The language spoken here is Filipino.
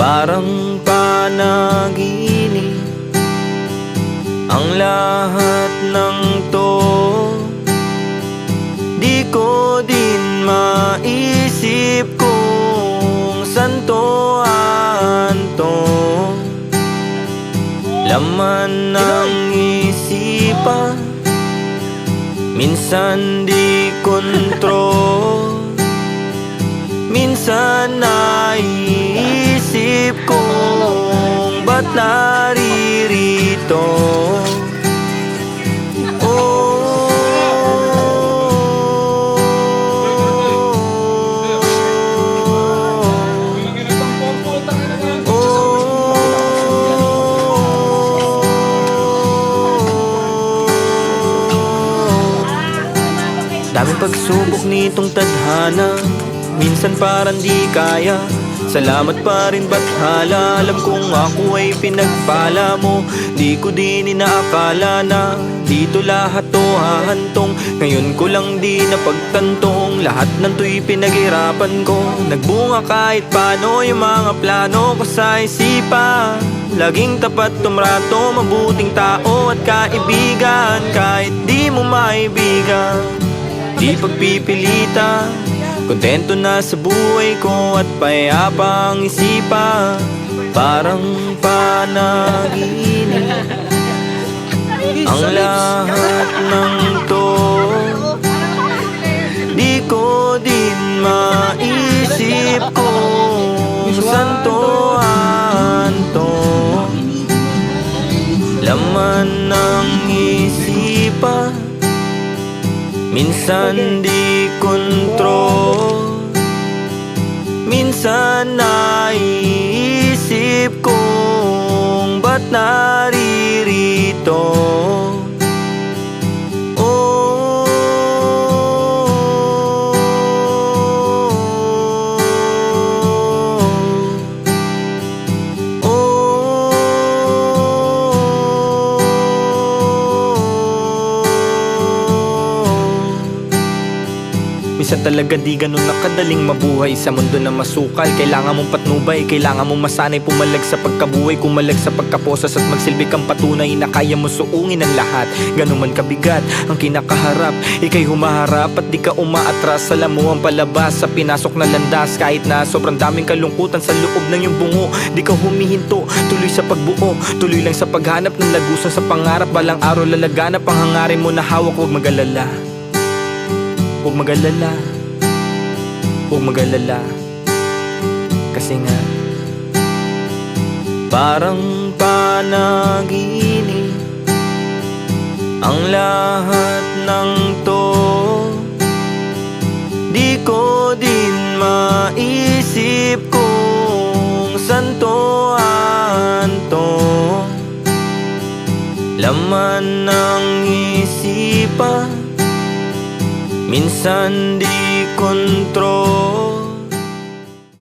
Parang panaginip ang lahat ng to. Di ko din maisip kung saan to anto. Laman ng isipan, minsan di kontrol. Minsan naiisip kung ba't naririto. Daming pagsubok nitong tadhana, minsan parang di kaya. Salamat pa rin bathala, alam kong ako ay pinagpala mo. Di ko din inaakala na dito lahat to hahantong. Ngayon ko lang di napagtantong, lahat ng to'y pinaghirapan ko. Nagbunga kahit paano yung mga plano ko sa isipan. Laging tapat tumrato, mabuting tao at kaibigan. Kahit di mo maibigan, di pagpipilitan, kontento na sa buhay ko at payapa ang isipan. Parang panaginip ang lahat ng to. Di ko din maisip kung saan to anto. Laman ng isipan, minsan di kontrol. Minsan naiisip kung ba't naririto. Minsan talaga di ganun nakadaling mabuhay sa mundo na masukal. Kailangan mong patnubay, kailangan mong masanay pumalag sa pagkabuhay, kumalag sa pagkaposas at magsilbi kang patunay na kaya mo suungin ang lahat. Ganun man kabigat ang kinakaharap, ika'y humaharap at di ka umaatras. Alam mo ang palabas sa pinasok na landas. Kahit na sobrang daming kalungkutan sa loob ng iyong bungo, di ka humihinto, tuloy sa pagbuo, tuloy lang sa paghanap ng lagusan sa pangarap. Balang araw lalaganap ang hangarin mo na hawak. Huwag mag-alala, huwag mag-alala, huwag mag-alala. Kasi nga parang panaginip ang lahat ng to. Di ko din maisip kung saan to anto. Laman ng isipan, minsan di kontrol.